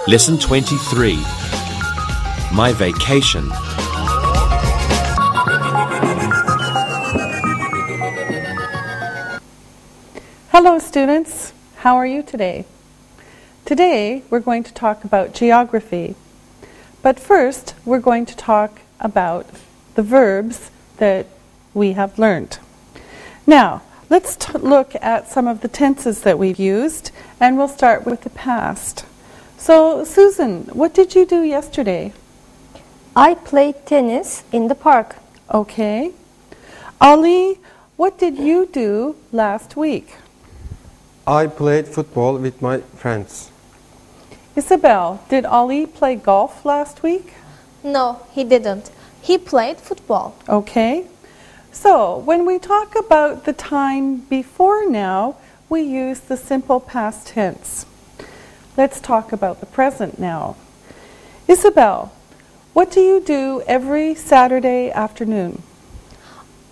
Lesson 23. My Vacation. Hello students, how are you today? Today we're going to talk about geography. But first we're going to talk about the verbs that we have learned. Now, let's look at some of the tenses that we've used, and we'll start with the past. So, Susan, what did you do yesterday? I played tennis in the park. Okay. Ali, what did you do last week? I played football with my friends. Isabel, did Ali play golf last week? No, he didn't. He played football. Okay. So, when we talk about the time before now, we use the simple past tense. Let's talk about the present now. Isabel, what do you do every Saturday afternoon?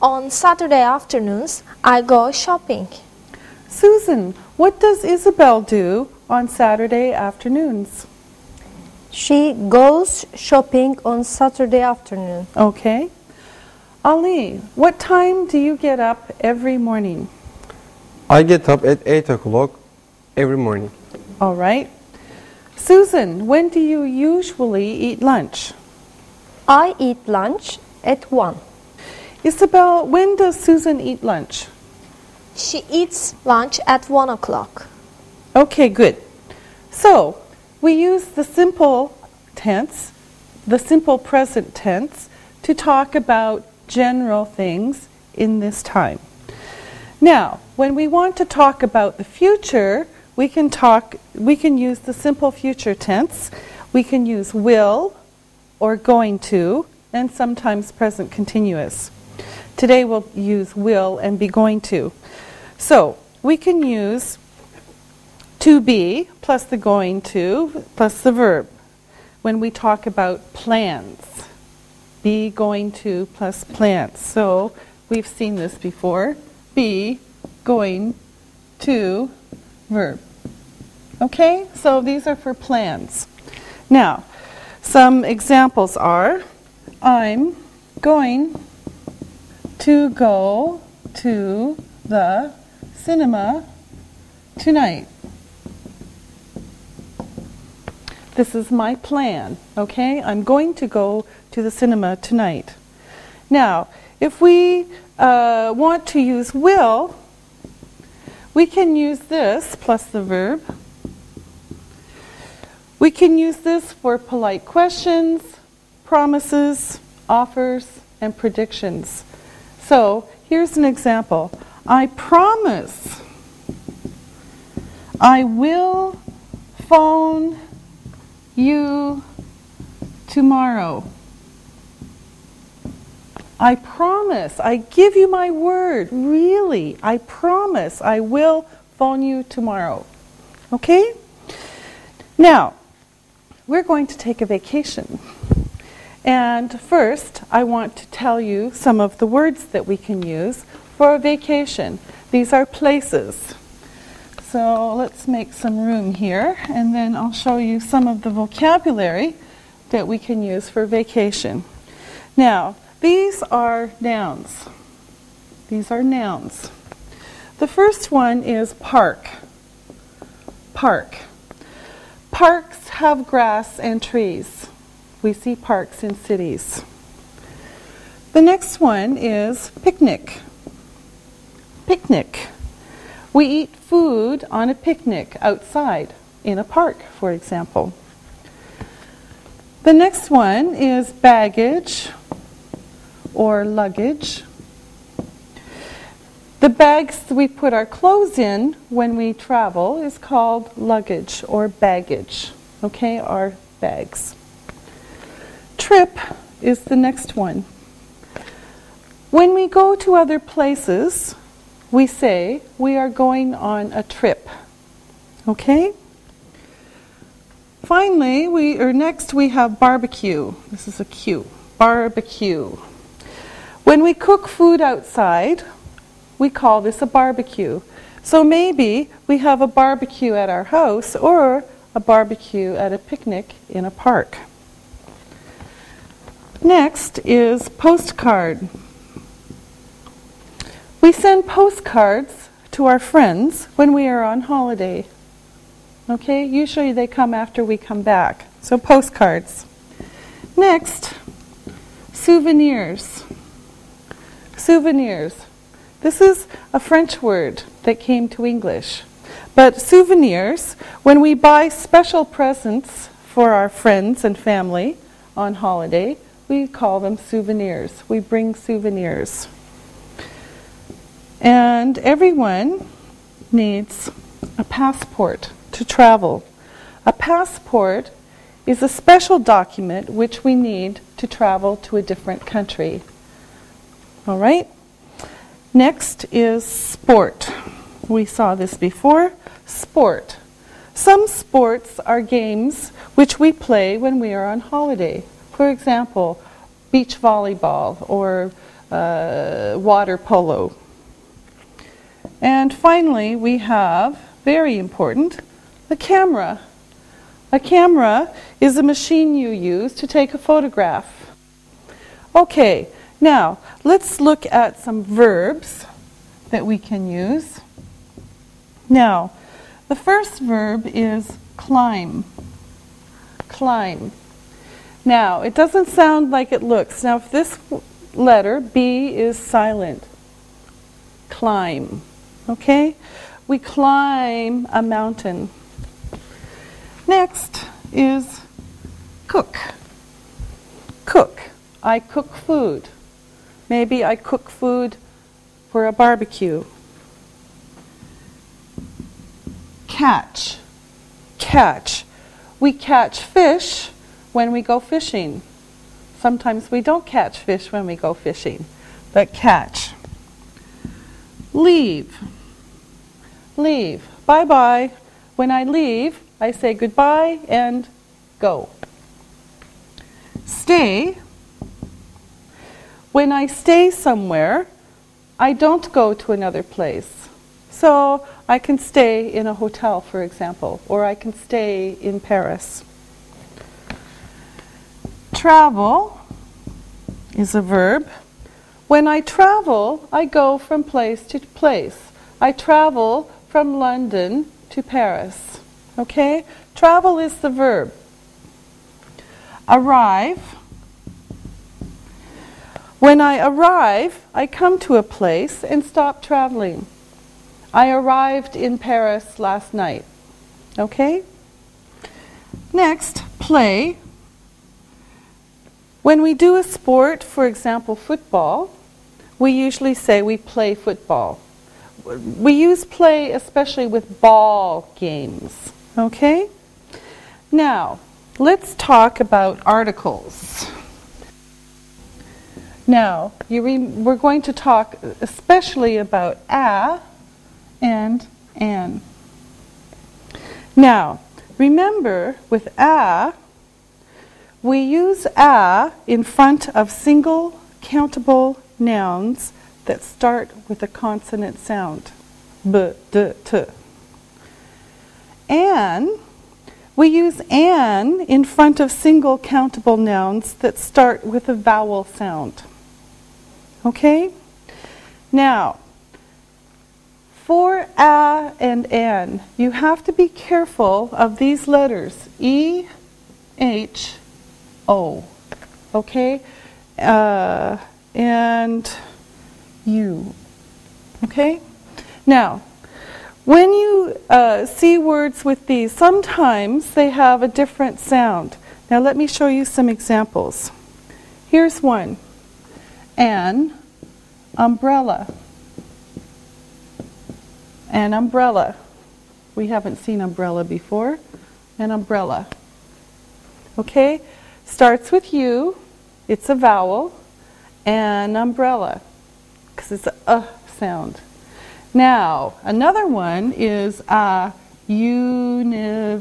On Saturday afternoons, I go shopping. Susan, what does Isabel do on Saturday afternoons? She goes shopping on Saturday afternoon. Okay. Ali, what time do you get up every morning? I get up at 8 o'clock every morning. All right. Susan, when do you usually eat lunch? I eat lunch at 1. Isabel, when does Susan eat lunch? She eats lunch at 1 o'clock. Okay, good. So, we use the simple tense, the simple present tense, to talk about general things in this time. Now, when we want to talk about the future, we can use the simple future tense. We can use will or going to, and sometimes present continuous. Today we'll use will and be going to. So, we can use to be plus the going to plus the verb when we talk about plans. Be, going to plus plans. So, we've seen this before. Be, going to, verb. Okay, so these are for plans. Now, some examples are, I'm going to go to the cinema tonight. This is my plan, okay? I'm going to go to the cinema tonight. Now, if we want to use will, we can use this plus the verb. We can use this for polite questions, promises, offers, and predictions. So, here's an example. I promise I will phone you tomorrow. I promise, I give you my word, really, I promise I will phone you tomorrow. Okay? Now, we're going to take a vacation. And first, I want to tell you some of the words that we can use for a vacation. These are places. So let's make some room here, and then I'll show you some of the vocabulary that we can use for vacation. Now, these are nouns. These are nouns. The first one is park. Park. Parks have grass and trees. We see parks in cities. The next one is picnic. Picnic. We eat food on a picnic outside in a park, for example. The next one is baggage or luggage. The bags we put our clothes in when we travel is called luggage or baggage. Okay, our bags. Trip is the next one. When we go to other places, we say we are going on a trip. Okay? Finally, next we have barbecue. This is a Q. Barbecue. When we cook food outside, we call this a barbecue. So maybe we have a barbecue at our house or a barbecue at a picnic in a park. Next is postcard. We send postcards to our friends when we are on holiday. Okay, usually they come after we come back. So postcards. Next, souvenirs. Souvenirs. This is a French word that came to English. But souvenirs, when we buy special presents for our friends and family on holiday, we call them souvenirs. We bring souvenirs. And everyone needs a passport to travel. A passport is a special document which we need to travel to a different country. All right? Next is sport. We saw this before. Sport. Some sports are games which we play when we are on holiday. For example, beach volleyball or water polo. And finally, we have, very important, the camera. A camera is a machine you use to take a photograph. Okay, now let's look at some verbs that we can use. Now, the first verb is climb. Climb. Now, it doesn't sound like it looks. Now, if this letter, B, is silent, climb. Okay? We climb a mountain. Next is cook. Cook. I cook food. Maybe I cook food for a barbecue. Catch. Catch. We catch fish when we go fishing. Sometimes we don't catch fish when we go fishing, but catch. Leave. Leave. Bye-bye. When I leave, I say goodbye and go. Stay. When I stay somewhere, I don't go to another place. So I can stay in a hotel, for example, or I can stay in Paris. Travel is a verb. When I travel, I go from place to place. I travel from London to Paris. Okay? Travel is the verb. Arrive. When I arrive, I come to a place and stop traveling. I arrived in Paris last night. Okay? Next, play. When we do a sport, for example, football, we usually say we play football. We use play especially with ball games. Okay? Now, let's talk about articles. Now, we're going to talk especially about a and an. Now, remember with a, we use a in front of single countable nouns that start with a consonant sound. B, d, t. An, we use an in front of single countable nouns that start with a vowel sound. Okay? Now, for a and an, you have to be careful of these letters. E, H, O. Okay? And U. Okay? Now, when you see words with these, sometimes they have a different sound. Now let me show you some examples. Here's one. An umbrella. An umbrella. We haven't seen umbrella before. An umbrella. Okay? Starts with U. It's a vowel. An umbrella. Because it's a sound. Now, another one is a university.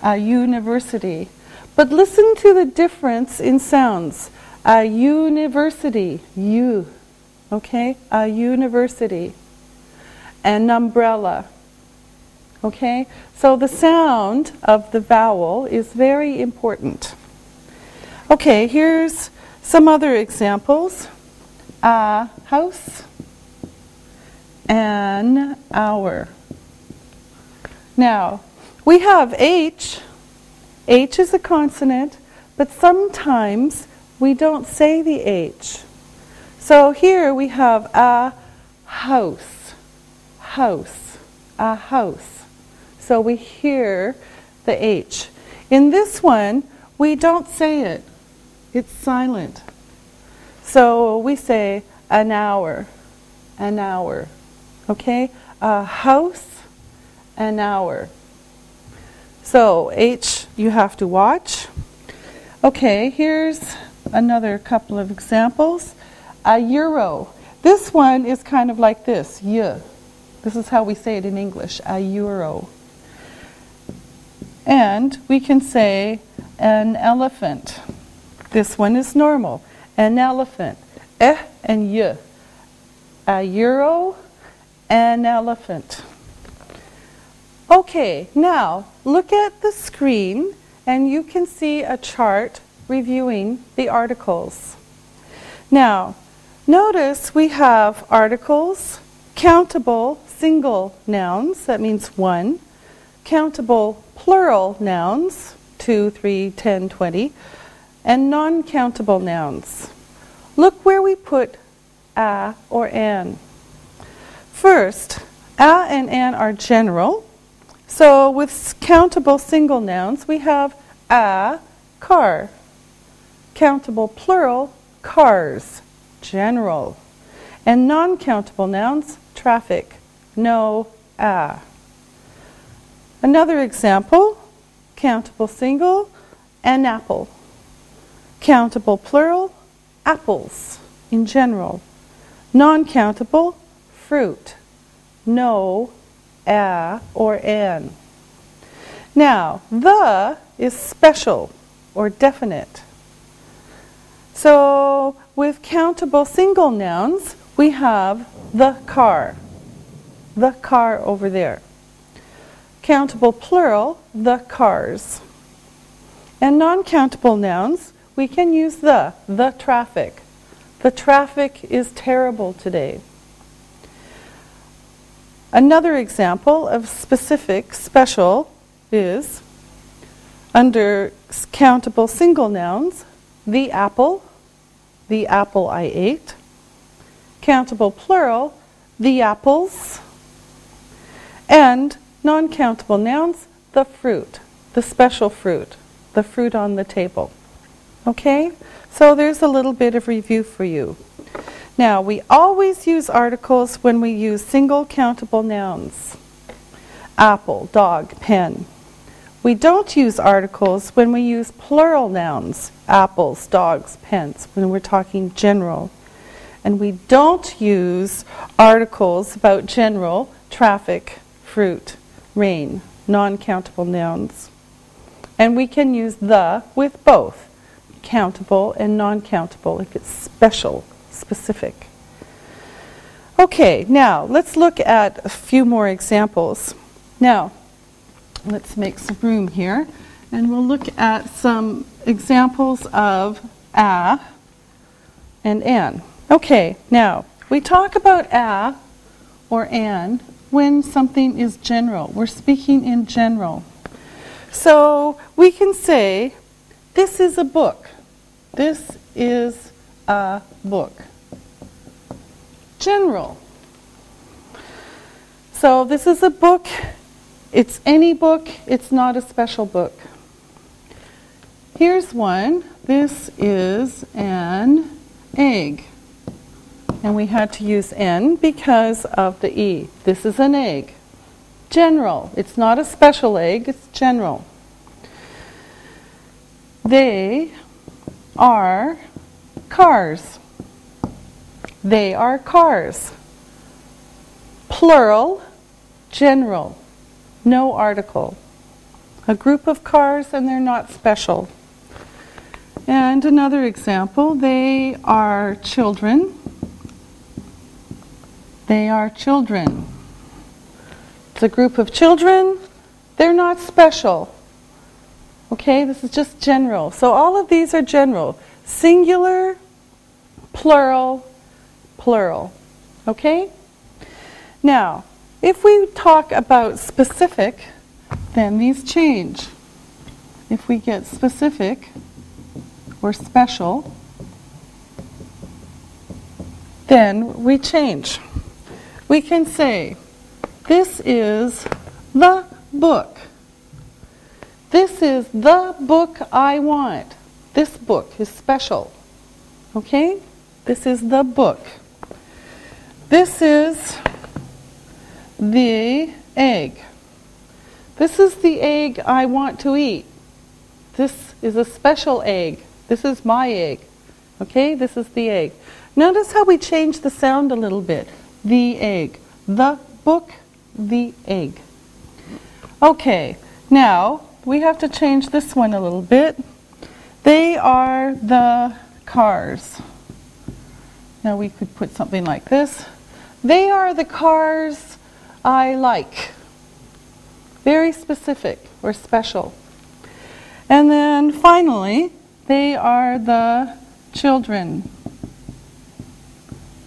A university. But listen to the difference in sounds. A university. U. Okay? A university. An umbrella. Okay? So the sound of the vowel is very important. Okay, here's some other examples. A house, an hour. Now, we have H. H is a consonant, but sometimes we don't say the H. So here we have a house, house, a house. So we hear the H. In this one, we don't say it. It's silent. So we say an hour, an hour. Okay? A house, an hour. So H, you have to watch. Okay, here's another couple of examples. A euro. This one is kind of like this, y. This is how we say it in English, a euro. And we can say an elephant. This one is normal. An elephant. And y. A euro, an elephant. Okay, now look at the screen and you can see a chart reviewing the articles. Now, notice we have articles, countable single nouns, that means 1, countable plural nouns, 2, 3, 10, 20, and non-countable nouns. Look where we put a or an. First, a and an are general. So with countable single nouns, we have a car. Countable plural, cars, general. And non-countable nouns, traffic, no a. Another example, countable single, an apple. Countable plural, apples, in general. Non-countable, fruit, no a or an. Now, the is special or definite. So with countable single nouns, we have the car over there. Countable plural, the cars. And non-countable nouns, we can use the traffic. The traffic is terrible today. Another example of specific, special, is under countable single nouns, the apple I ate. Countable plural, the apples. And non-countable nouns, the fruit, the special fruit, the fruit on the table. Okay? So there's a little bit of review for you. Now, we always use articles when we use single countable nouns. Apple, dog, pen. We don't use articles when we use plural nouns. Apples, dogs, pens, when we're talking general. And we don't use articles about general, traffic, fruit, rain, non-countable nouns. And we can use the with both, countable and non-countable, if it's special. Specific. Okay, now let's look at a few more examples. Now, let's make some room here, and we'll look at some examples of a and an. Okay, now, we talk about a or an when something is general. We're speaking in general. So, we can say, this is a book. This is a book. General. So this is a book. It's any book. It's not a special book. Here's one. This is an egg. And we had to use N because of the E. This is an egg. General. It's not a special egg. It's general. They are cars. They are cars. Plural, general, no article. A group of cars and they're not special. And another example, they are children. They are children. It's a group of children. They're not special. Okay, this is just general. So all of these are general. Singular, plural, plural. Okay? Now, if we talk about specific, then these change. If we get specific or special, then we change. We can say, this is the book. This is the book I want. This book is special. Okay? This is the book. This is the egg. This is the egg I want to eat. This is a special egg. This is my egg. Okay? This is the egg. Notice how we change the sound a little bit. The egg. The book, the egg. Okay, now we have to change this one a little bit. They are the cars. Now we could put something like this. They are the cars I like. Very specific or special. And then finally, they are the children.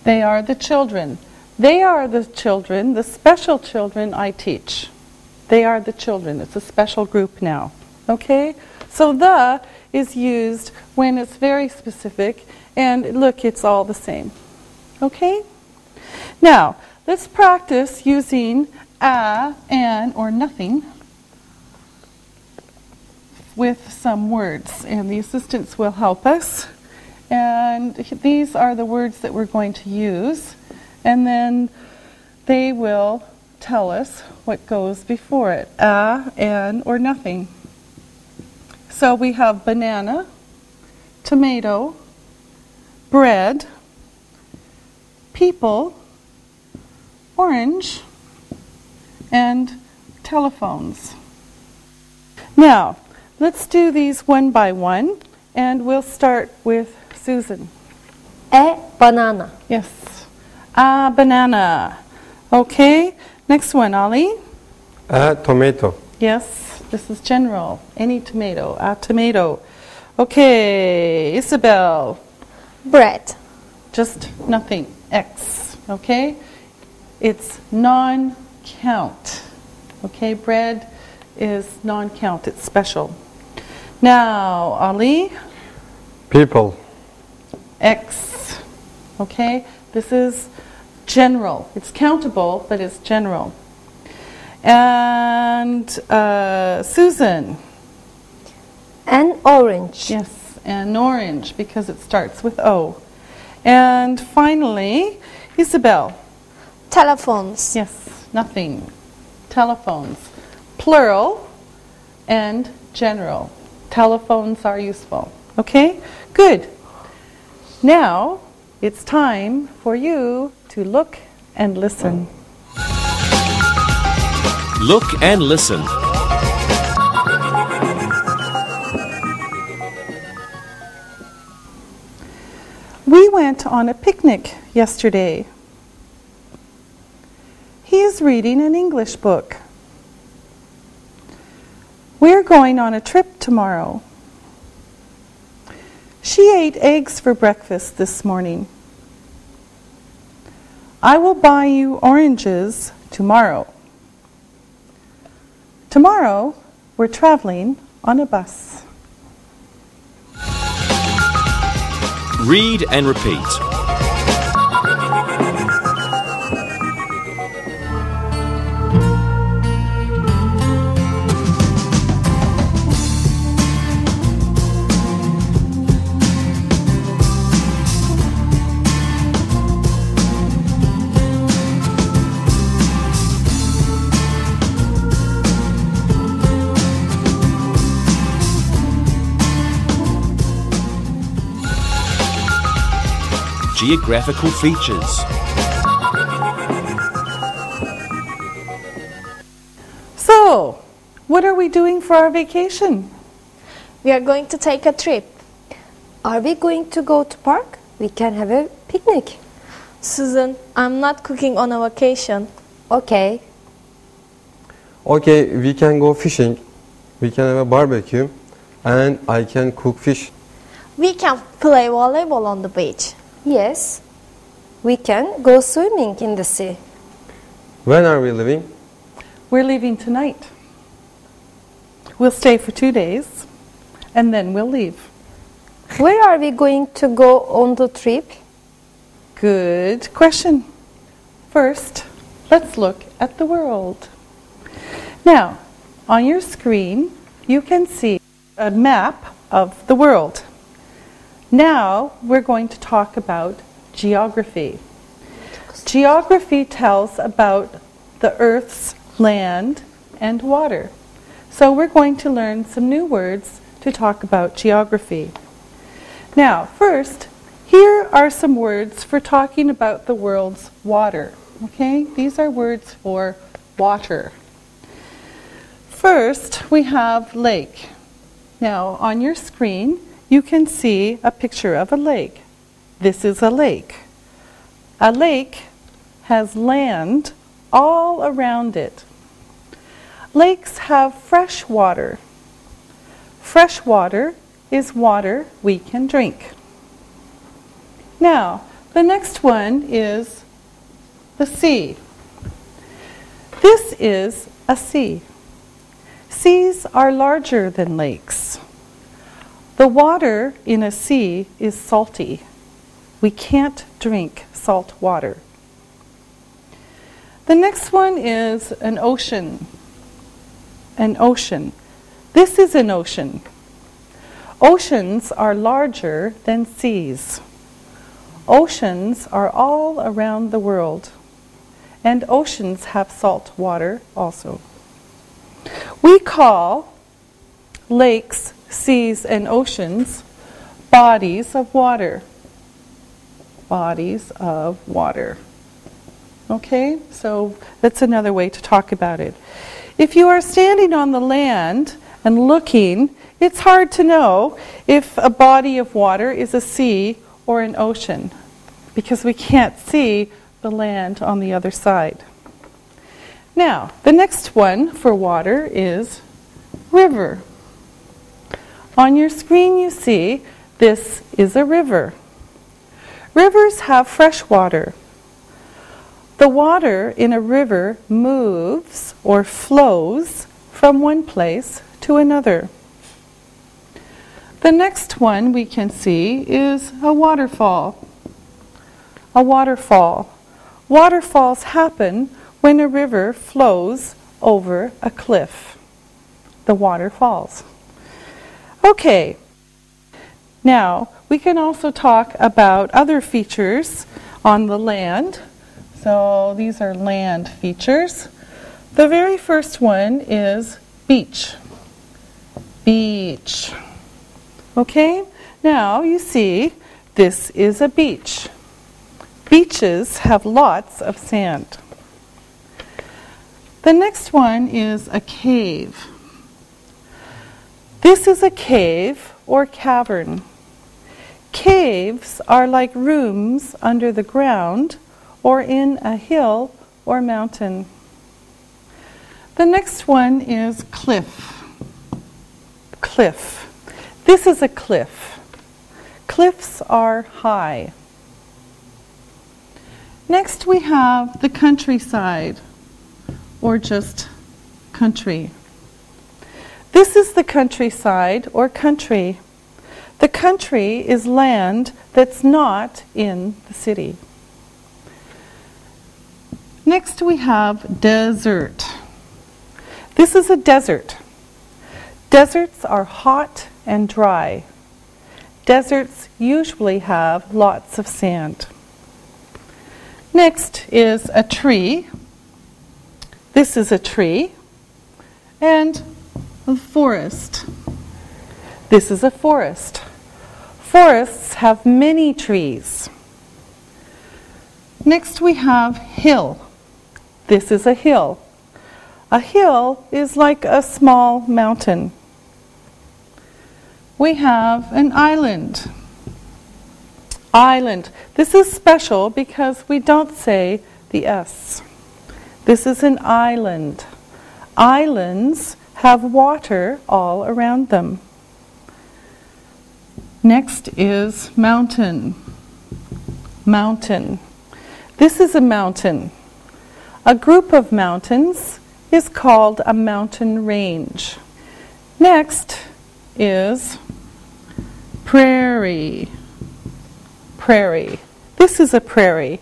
They are the children. They are the children, the special children I teach. They are the children. It's a special group now. Okay? So the is used when it's very specific, and look, it's all the same. Okay? Now, let's practice using a, an, or nothing with some words, and the assistants will help us. And these are the words that we're going to use, and then they will tell us what goes before it, a, an, or nothing. So we have banana, tomato, bread, people, orange, and telephones. Now, let's do these one by one, and we'll start with Susan. A banana. Yes, a banana. Okay, next one, Ali. A tomato. Yes, this is general. Any tomato, a tomato. Okay, Isabel. Bread. Just nothing, X. Okay, it's non-count. Okay, bread is non-count, it's special. Now, Ali. People. X. Okay, this is general. It's countable, but it's general. And Susan. An orange. Yes, and orange because it starts with O. And finally, Isabel. Telephones. Yes, nothing. Telephones. Plural and general. Telephones are useful. Okay, good. Now, it's time for you to look and listen. Look and listen. We went on a picnic yesterday. He is reading an English book. We're going on a trip tomorrow. She ate eggs for breakfast this morning. I will buy you oranges tomorrow. Tomorrow, we're traveling on a bus. Read and repeat. Geographical features. So, what are we doing for our vacation? We are going to take a trip. Are we going to go to park? We can have a picnic. Susan, I'm not cooking on a vacation. Okay. Okay, we can go fishing. We can have a barbecue. And I can cook fish. We can play volleyball on the beach. Yes. We can go swimming in the sea. When are we leaving? We're leaving tonight. We'll stay for 2 days, and then we'll leave. Where are we going to go on the trip? Good question. First, let's look at the world. Now, on your screen, you can see a map of the world. Now, we're going to talk about geography. Geography tells about the Earth's land and water. So we're going to learn some new words to talk about geography. Now, first, here are some words for talking about the world's water. Okay, these are words for water. First, we have lake. Now, on your screen, you can see a picture of a lake. This is a lake. A lake has land all around it. Lakes have fresh water. Fresh water is water we can drink. Now, the next one is the sea. This is a sea. Seas are larger than lakes. The water in a sea is salty. We can't drink salt water. The next one is an ocean. An ocean. This is an ocean. Oceans are larger than seas. Oceans are all around the world, and oceans have salt water also. We call lakes, seas, and oceans bodies of water. Bodies of water. Okay, so that's another way to talk about it. If you are standing on the land and looking, it's hard to know if a body of water is a sea or an ocean, because we can't see the land on the other side. Now, the next one for water is river. On your screen you see this is a river. Rivers have fresh water. The water in a river moves or flows from one place to another. The next one we can see is a waterfall. A waterfall. Waterfalls happen when a river flows over a cliff. The water falls. Okay. Now, we can also talk about other features on the land. So these are land features. The very first one is beach. Beach. Okay? Now you see this is a beach. Beaches have lots of sand. The next one is a cave. This is a cave or cavern. Caves are like rooms under the ground or in a hill or mountain. The next one is cliff. Cliff. This is a cliff. Cliffs are high. Next we have the countryside, or just country. This is the countryside or country. The country is land that's not in the city. Next we have desert. This is a desert. Deserts are hot and dry. Deserts usually have lots of sand. Next is a tree. This is a tree. And a forest. This is a forest. Forests have many trees. Next we have hill. This is a hill. A hill is like a small mountain. We have an island. Island. This is special because we don't say the S. This is an island. Islands have water all around them. Next is mountain. Mountain. This is a mountain. A group of mountains is called a mountain range. Next is prairie. Prairie. This is a prairie.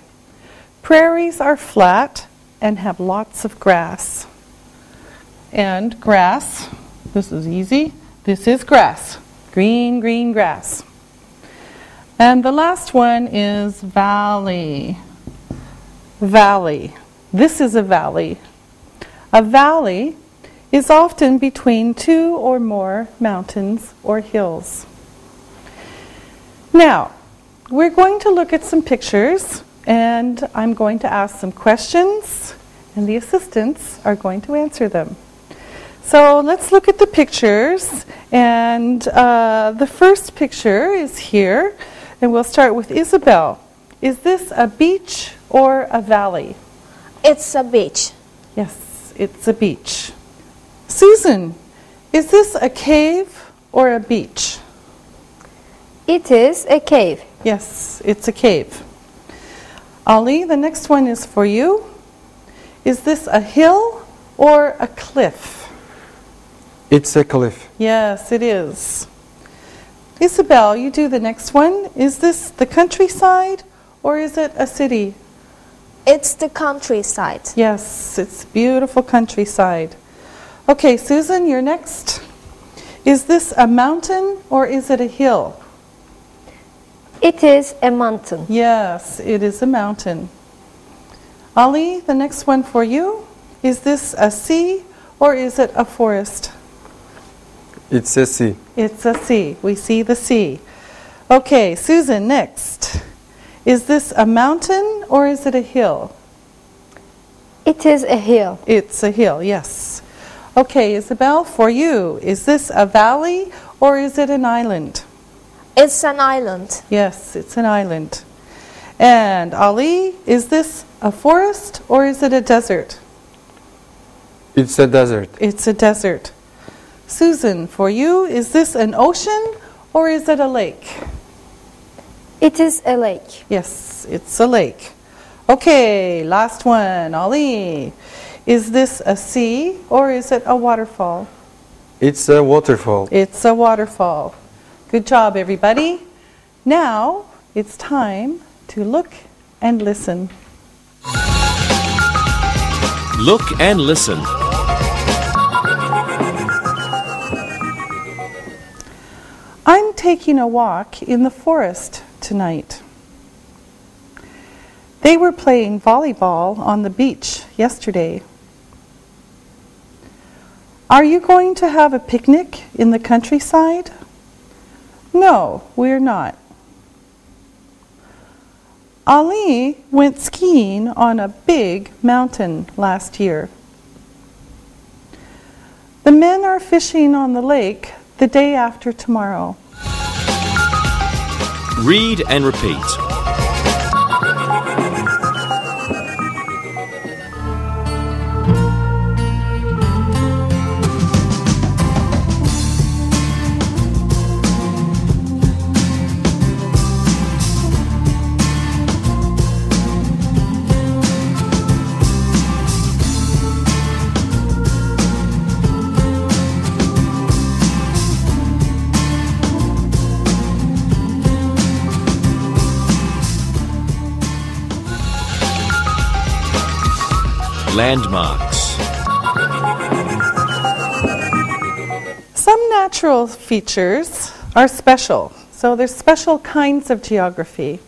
Prairies are flat and have lots of grass. And grass, this is easy, this is grass. Green, green grass. And the last one is valley. Valley. This is a valley. A valley is often between two or more mountains or hills. Now, we're going to look at some pictures, and I'm going to ask some questions, and the assistants are going to answer them. So let's look at the pictures, and the first picture is here, and we'll start with Isabel. Is this a beach or a valley? It's a beach. Yes, it's a beach. Susan, is this a cave or a beach? It is a cave. Yes, it's a cave. Ali, the next one is for you. Is this a hill or a cliff? It's a cliff. Yes, it is. Isabel, you do the next one. Is this the countryside or is it a city? It's the countryside. Yes, it's beautiful countryside. Okay, Susan, you're next. Is this a mountain or is it a hill? It is a mountain. Yes, it is a mountain. Ali, the next one for you. Is this a sea or is it a forest? It's a sea. It's a sea. We see the sea. Okay, Susan, next. Is this a mountain or is it a hill? It is a hill. It's a hill, yes. Okay, Isabel, for you, is this a valley or is it an island? It's an island. Yes, it's an island. And Ali, is this a forest or is it a desert? It's a desert. It's a desert. Susan, for you, is this an ocean or is it a lake? It is a lake. Yes, it's a lake. Okay, last one. Ali, is this a sea or is it a waterfall? It's a waterfall. It's a waterfall. Good job, everybody. Now it's time to look and listen. Look and listen. I'm taking a walk in the forest tonight. They were playing volleyball on the beach yesterday. Are you going to have a picnic in the countryside? No, we're not. Ali went skiing on a big mountain last year. The men are fishing on the lake the day after tomorrow. Read and repeat. Landmarks. Some natural features are special, so there's special kinds of geography.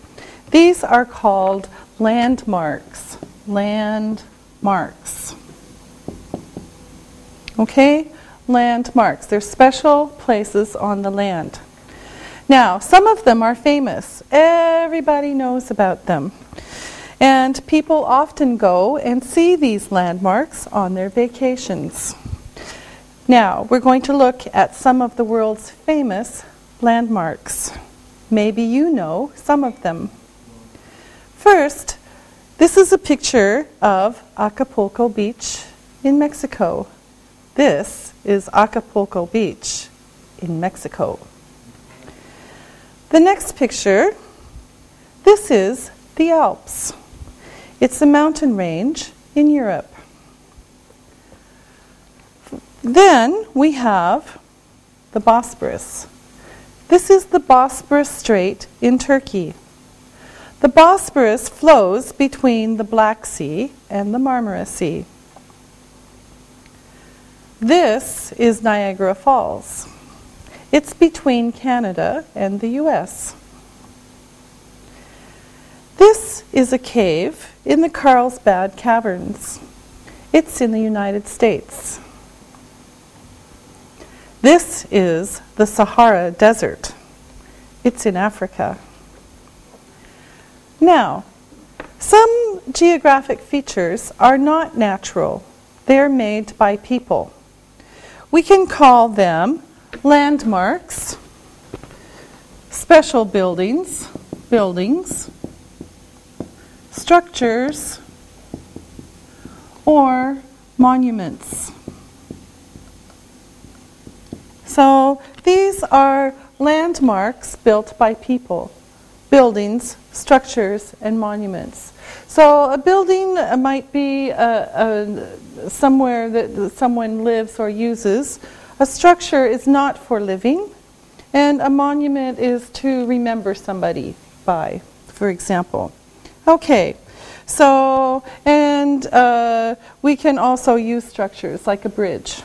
These are called landmarks. Landmarks. Okay? Landmarks. They're special places on the land. Now, some of them are famous. Everybody knows about them. And people often go and see these landmarks on their vacations. Now, we're going to look at some of the world's famous landmarks. Maybe you know some of them. First, this is a picture of Acapulco Beach in Mexico. This is Acapulco Beach in Mexico. The next picture, this is the Alps. It's a mountain range in Europe. Then we have the Bosporus. This is the Bosporus Strait in Turkey. The Bosporus flows between the Black Sea and the Marmara Sea. This is Niagara Falls. It's between Canada and the US. This is a cave in the Carlsbad Caverns. It's in the United States. This is the Sahara Desert. It's in Africa. Now, some geographic features are not natural. They're made by people. We can call them landmarks, special buildings, structures, or monuments. So these are landmarks built by people, buildings, structures, and monuments. So a building might be somewhere that someone lives or uses. A structure is not for living, and a monument is to remember somebody by, for example. Okay, so, and we can also use structures like a bridge.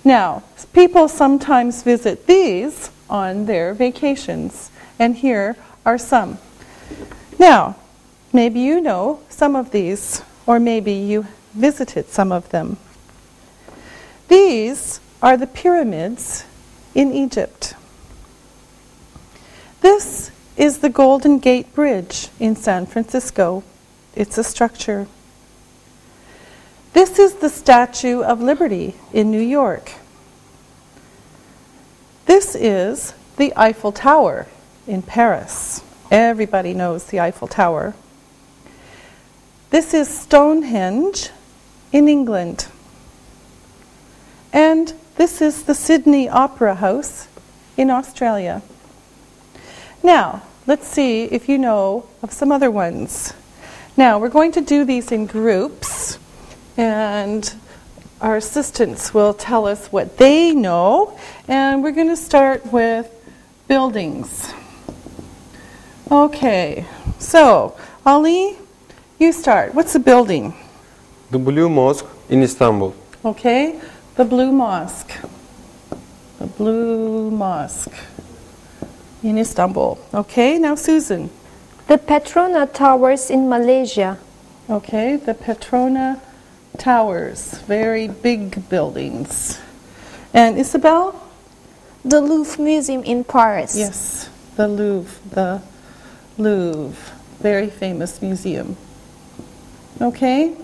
Now, people sometimes visit these on their vacations, and here are some. Now, maybe you know some of these, or maybe you visited some of them. These are the pyramids in Egypt. This is the Golden Gate Bridge in San Francisco. It's a structure. This is the Statue of Liberty in New York. This is the Eiffel Tower in Paris. Everybody knows the Eiffel Tower. This is Stonehenge in England. And this is the Sydney Opera House in Australia. Now, let's see if you know of some other ones. Now, we're going to do these in groups, and our assistants will tell us what they know, and we're going to start with buildings. Okay, so Ali, you start. What's a building? The Blue Mosque in Istanbul. Okay, the Blue Mosque. The Blue Mosque in Istanbul. Okay, now Susan. The Petrona Towers in Malaysia. Okay, the Petrona Towers, very big buildings. And Isabel? The Louvre Museum in Paris. Yes, the Louvre, very famous museum. Okay,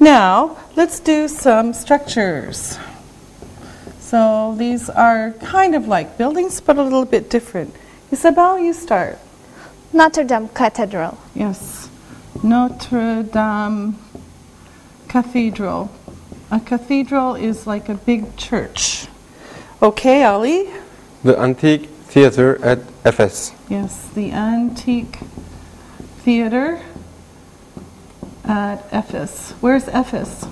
now let's do some structures. So these are kind of like buildings, but a little bit different. Isabel, you start. Notre Dame Cathedral. Yes, Notre Dame Cathedral. A cathedral is like a big church. Okay, Ali? The Antique Theater at Efes. Yes, the Antique Theater at Efes. Where's Efes?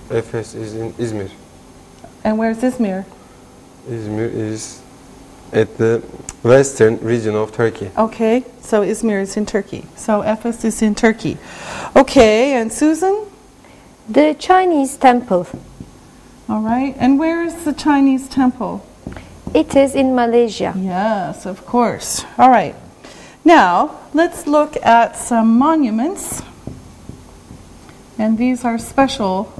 Efes is in Izmir. And where's Izmir? Izmir is at the western region of Turkey. Okay, so Izmir is in Turkey. So Efes is in Turkey. Okay, and Susan? The Chinese Temple. All right, and where is the Chinese temple? It is in Malaysia. Yes, of course. All right. Now, let's look at some monuments. And these are special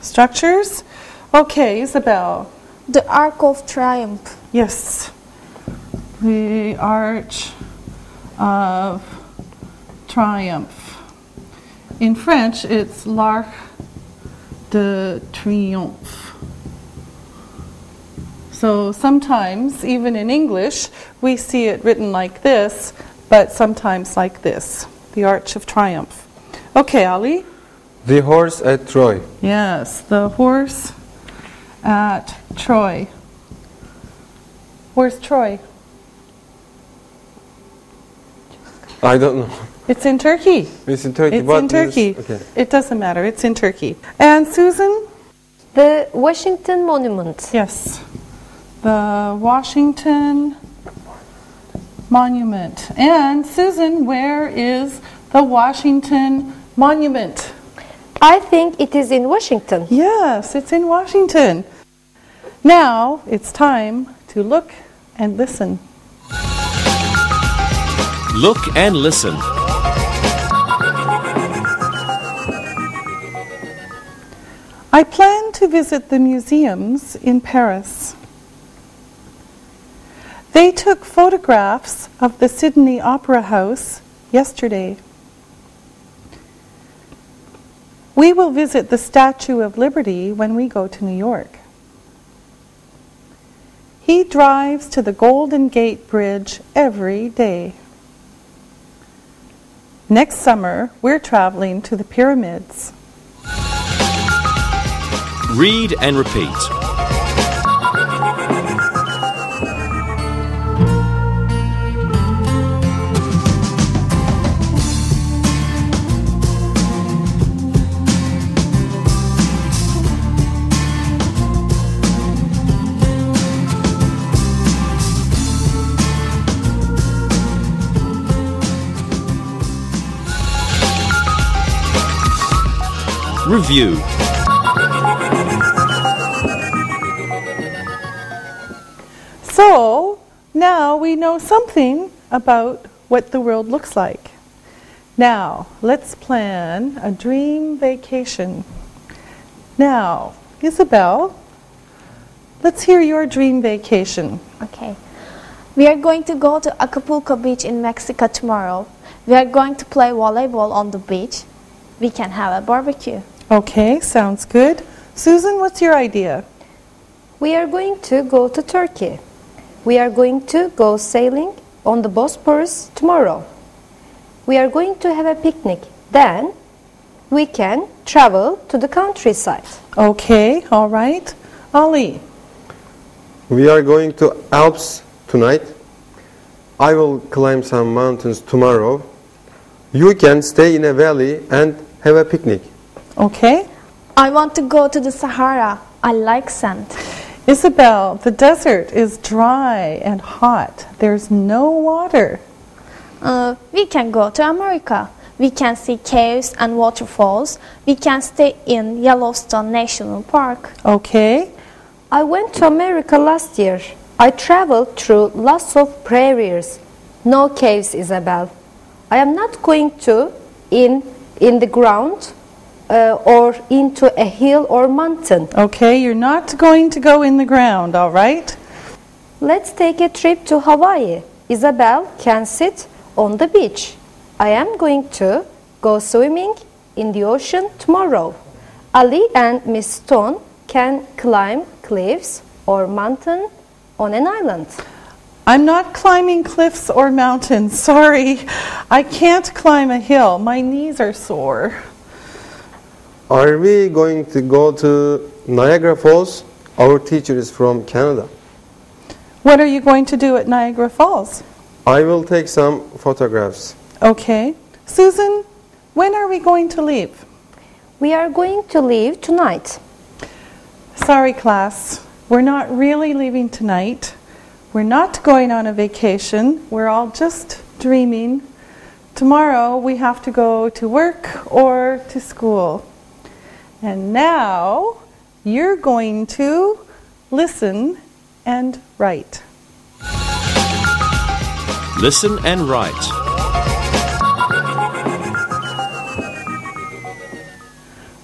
structures. Okay, Isabel. The Arc of Triumph. Yes. The Arch of Triumph. In French, it's l'Arc de Triomphe. So sometimes, even in English, we see it written like this, but sometimes like this, the Arch of Triumph. Okay, Ali? The horse at Troy. Yes, the horse at Troy. Where's Troy? I don't know. It's in Turkey. It's in Turkey. It's but in Turkey. Okay. It doesn't matter. It's in Turkey. And Susan? The Washington Monument. Yes. The Washington Monument. And Susan, where is the Washington Monument? I think it is in Washington. Yes, it's in Washington. Now it's time to look and listen. Look and listen. I plan to visit the museums in Paris. They took photographs of the Sydney Opera House yesterday. We will visit the Statue of Liberty when we go to New York. He drives to the Golden Gate Bridge every day. Next summer, we're traveling to the pyramids. Read and repeat. Review. So, now we know something about what the world looks like. Now, let's plan a dream vacation. Now, Isabel, let's hear your dream vacation. Okay. We are going to go to Acapulco Beach in Mexico tomorrow. We are going to play volleyball on the beach. We can have a barbecue. Okay, sounds good. Susan, what's your idea? We are going to go to Turkey. We are going to go sailing on the Bosphorus tomorrow. We are going to have a picnic. Then we can travel to the countryside. Okay, all right. Ali, We are going to Alps tonight. I will climb some mountains tomorrow. You can stay in a valley and have a picnic. okay. I want to go to the Sahara. I like sand. Isabel, the desert is dry and hot. There's no water. We can go to America. We can see caves and waterfalls. We can stay in Yellowstone National Park. Okay. I went to America last year. I traveled through lots of prairies. No caves, Isabel. I am not going to in the ground or into a hill or mountain. Okay, you're not going to go in the ground, all right? Let's take a trip to Hawaii. Isabel can sit on the beach. I am going to go swimming in the ocean tomorrow. Ali and Miss Stone can climb cliffs or mountain on an island. I'm not climbing cliffs or mountains. Sorry, I can't climb a hill. My knees are sore. Are we going to go to Niagara Falls? Our teacher is from Canada. What are you going to do at Niagara Falls? I will take some photographs. Okay. Susan, when are we going to leave? We are going to leave tonight. Sorry, class. We're not really leaving tonight. We're not going on a vacation. We're all just dreaming. Tomorrow we have to go to work or to school. And now you're going to listen and write. Listen and write.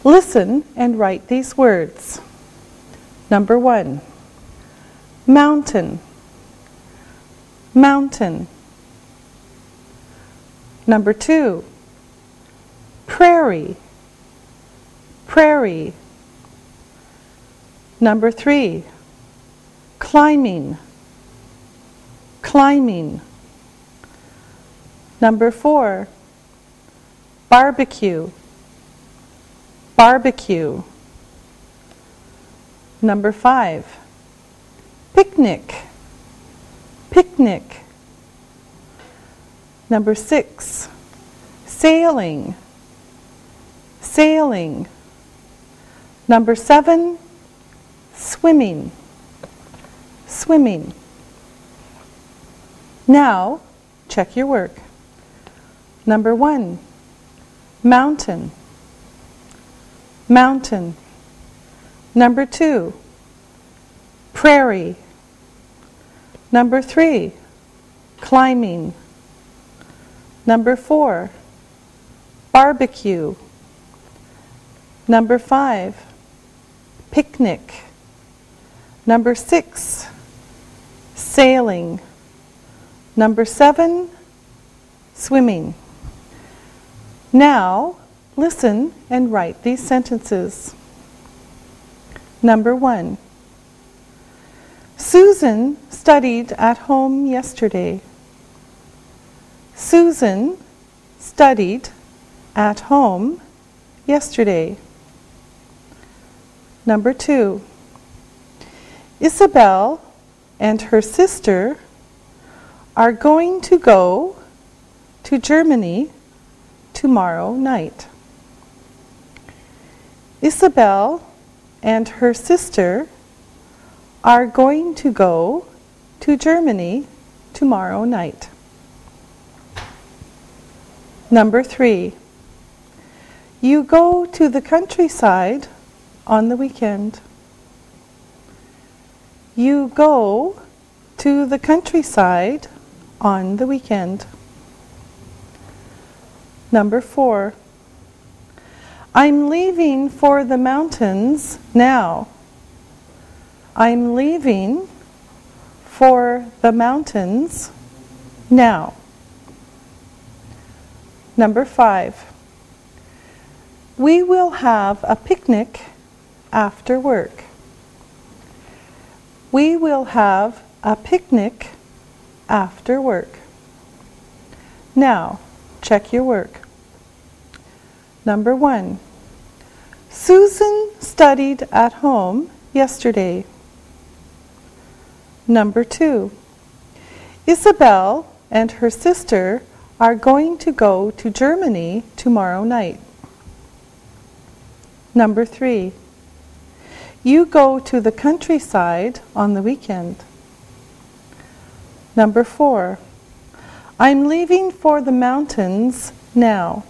Listen and write these words. Number 1, mountain, mountain. Number 2, prairie, prairie. Number 3, climbing, climbing. Number 4, barbecue, barbecue. Number 5, picnic, picnic. Number 6, sailing, sailing. Number 7, swimming, swimming. Now, check your work. Number 1, mountain, mountain. Number 2, prairie. Number 3, climbing. Number 4, barbecue. Number 5, picnic. Number 6, sailing. Number 7, swimming. Now, listen and write these sentences. Number 1, Susan studied at home yesterday. Susan studied at home yesterday. Number 2, Isabel and her sister are going to go to Germany tomorrow night. Isabel and her sister are going to go to Germany tomorrow night. Number 3, you go to the countryside on the weekend. You go to the countryside on the weekend. Number 4, I'm leaving for the mountains now. I'm leaving for the mountains now. Number 5, we will have a picnic after work. We will have a picnic after work. Now, check your work. Number 1, Susan studied at home yesterday. Number 2, Isabel and her sister are going to go to Germany tomorrow night. Number 3, you go to the countryside on the weekend. Number 4, I'm leaving for the mountains now.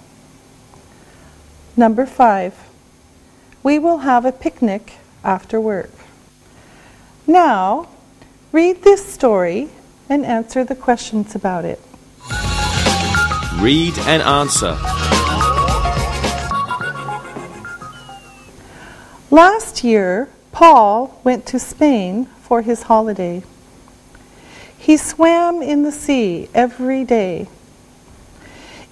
Number 5, we will have a picnic after work. Now, read this story and answer the questions about it. Read and answer. Last year, Paul went to Spain for his holiday. He swam in the sea every day.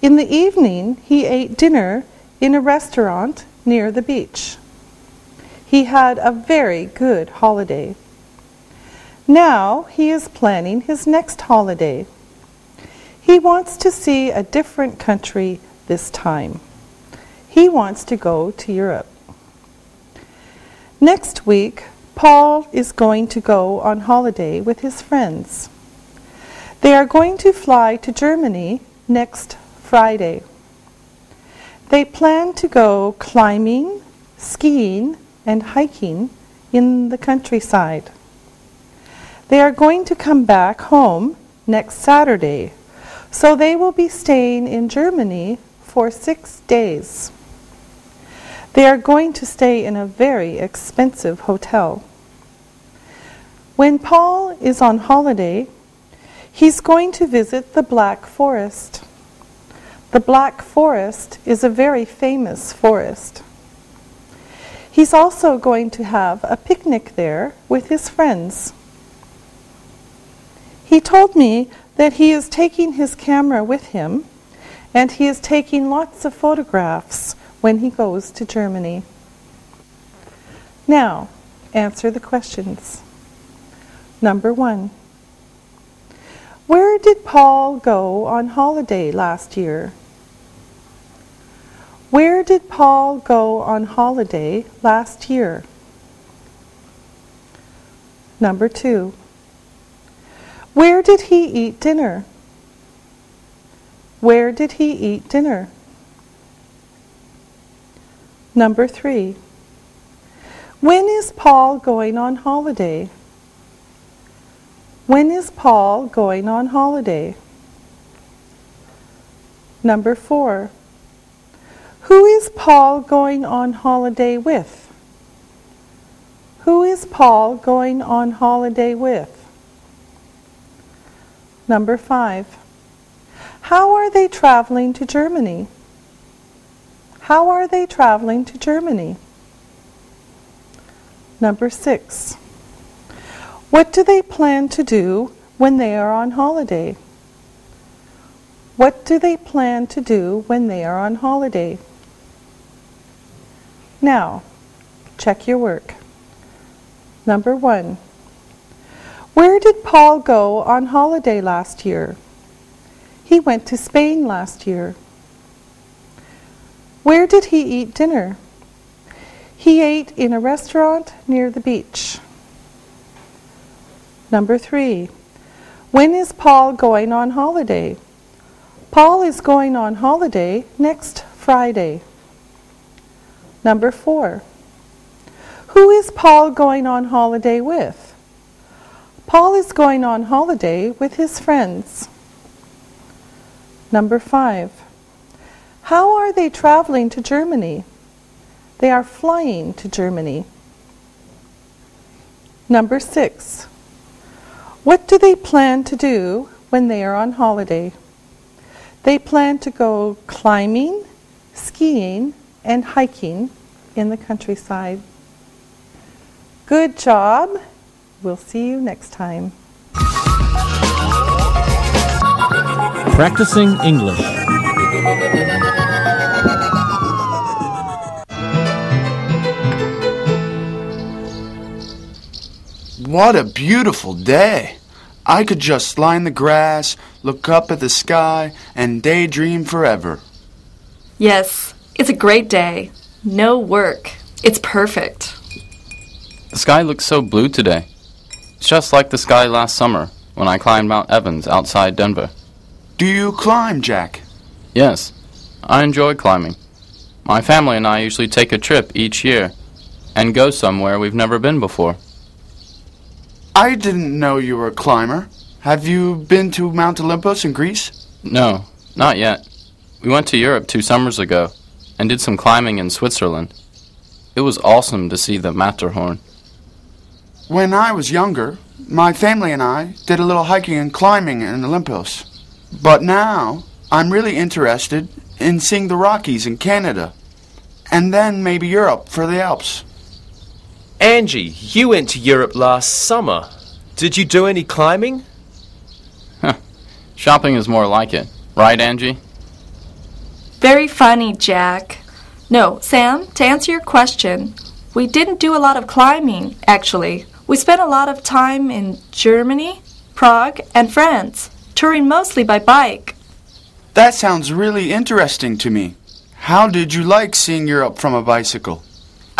In the evening, he ate dinner in a restaurant near the beach. He had a very good holiday. Now he is planning his next holiday. He wants to see a different country this time. He wants to go to Europe. Next week, Paul is going to go on holiday with his friends. They are going to fly to Germany next Friday. They plan to go climbing, skiing, and hiking in the countryside. They are going to come back home next Saturday, so they will be staying in Germany for 6 days. They are going to stay in a very expensive hotel. When Paul is on holiday, he's going to visit the Black Forest. The Black Forest is a very famous forest. He's also going to have a picnic there with his friends. He told me that he is taking his camera with him, and he is taking lots of photographs when he goes to Germany. Now, answer the questions. Number 1. Where did Paul go on holiday last year? Where did Paul go on holiday last year? Number 2. Where did he eat dinner? Where did he eat dinner? Number 3. When is Paul going on holiday? When is Paul going on holiday? Number 4. Who is Paul going on holiday with? Who is Paul going on holiday with? Number 5. How are they traveling to Germany? How are they traveling to Germany? Number 6. What do they plan to do when they are on holiday? What do they plan to do when they are on holiday? Now, check your work. Number 1. Where did Paul go on holiday last year? He went to Spain last year. Where did he eat dinner? He ate in a restaurant near the beach. Number 3. When is Paul going on holiday? Paul is going on holiday next Friday. Number 4. Who is Paul going on holiday with? Paul is going on holiday with his friends. Number 5. How are they traveling to Germany? They are flying to Germany. Number 6. What do they plan to do when they are on holiday? They plan to go climbing, skiing, and hiking in the countryside. Good job. We'll see you next time. Practicing English. What a beautiful day! I could just lie in the grass, look up at the sky, and daydream forever. Yes, it's a great day. No work. It's perfect. The sky looks so blue today. It's just like the sky last summer when I climbed Mount Evans outside Denver. Do you climb, Jack? Yes, I enjoy climbing. My family and I usually take a trip each year and go somewhere we've never been before. I didn't know you were a climber. Have you been to Mount Olympus in Greece? No, not yet. We went to Europe 2 summers ago and did some climbing in Switzerland. It was awesome to see the Matterhorn. When I was younger, my family and I did a little hiking and climbing in Olympus. But now, I'm really interested in seeing the Rockies in Canada, and then maybe Europe for the Alps. Angie, you went to Europe last summer. Did you do any climbing? Shopping is more like it. Right, Angie? Very funny, Jack. No, Sam, to answer your question, we didn't do a lot of climbing, actually. We spent a lot of time in Germany, Prague, and France, touring mostly by bike. That sounds really interesting to me. How did you like seeing Europe from a bicycle?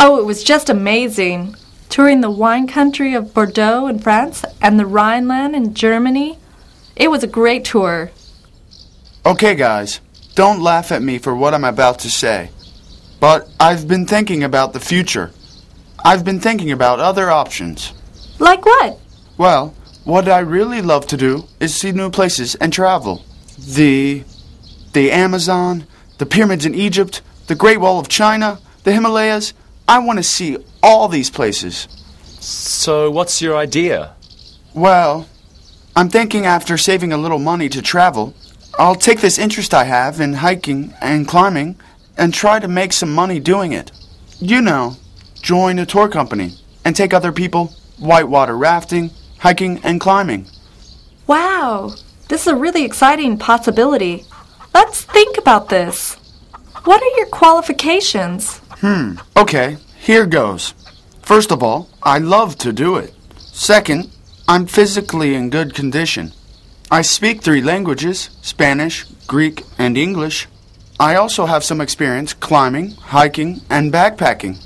Oh, it was just amazing. Touring the wine country of Bordeaux in France and the Rhineland in Germany. It was a great tour. Okay, guys, don't laugh at me for what I'm about to say. But I've been thinking about the future. I've been thinking about other options. Like what? Well, what I really love to do is see new places and travel. The Amazon, the pyramids in Egypt, the Great Wall of China, the Himalayas. I want to see all these places. So what's your idea? Well, I'm thinking after saving a little money to travel, I'll take this interest I have in hiking and climbing and try to make some money doing it. You know, join a tour company and take other people whitewater rafting, hiking, and climbing. Wow, this is a really exciting possibility. Let's think about this. What are your qualifications? Okay, here goes. First of all, I love to do it. Second, I'm physically in good condition. I speak 3 languages, Spanish, Greek, and English. I also have some experience climbing, hiking, and backpacking.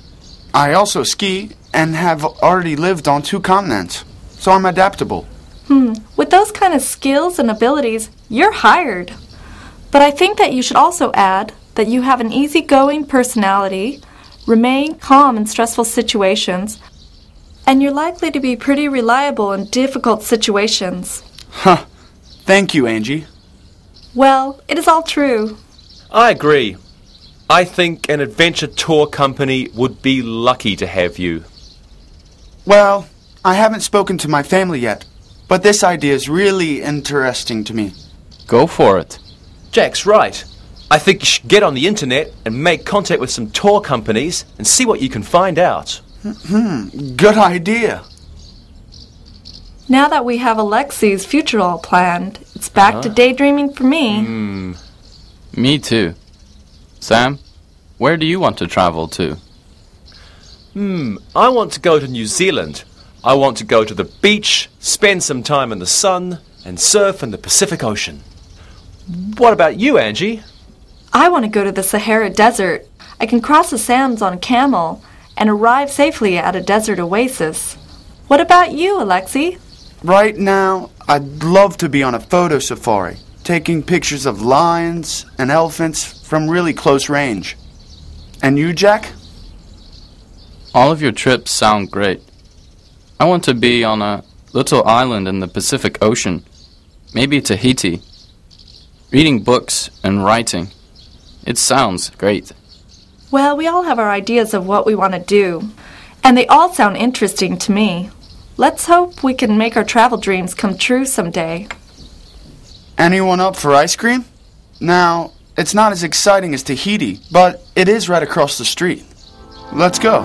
I also ski and have already lived on 2 continents, so I'm adaptable. With those kind of skills and abilities, you're hired. But I think that you should also add that you have an easygoing personality, remain calm in stressful situations, and you're likely to be pretty reliable in difficult situations. Huh. Thank you, Angie. Well, it is all true. I agree. I think an adventure tour company would be lucky to have you. Well, I haven't spoken to my family yet, but this idea is really interesting to me. Go for it. Jack's right. I think you should get on the internet and make contact with some tour companies and see what you can find out. Good idea. Now that we have Alexi's future all planned, it's back to daydreaming for me. Me too. Sam, where do you want to travel to? I want to go to New Zealand. I want to go to the beach, spend some time in the sun, and surf in the Pacific Ocean. What about you, Angie? I want to go to the Sahara Desert. I can cross the sands on a camel and arrive safely at a desert oasis. What about you, Alexi? Right now, I'd love to be on a photo safari, taking pictures of lions and elephants from really close range. And you, Jack? All of your trips sound great. I want to be on a little island in the Pacific Ocean, maybe Tahiti, reading books and writing. It sounds great. Well, we all have our ideas of what we want to do, and they all sound interesting to me. Let's hope we can make our travel dreams come true someday. Anyone up for ice cream? Now, it's not as exciting as Tahiti, but it is right across the street. Let's go.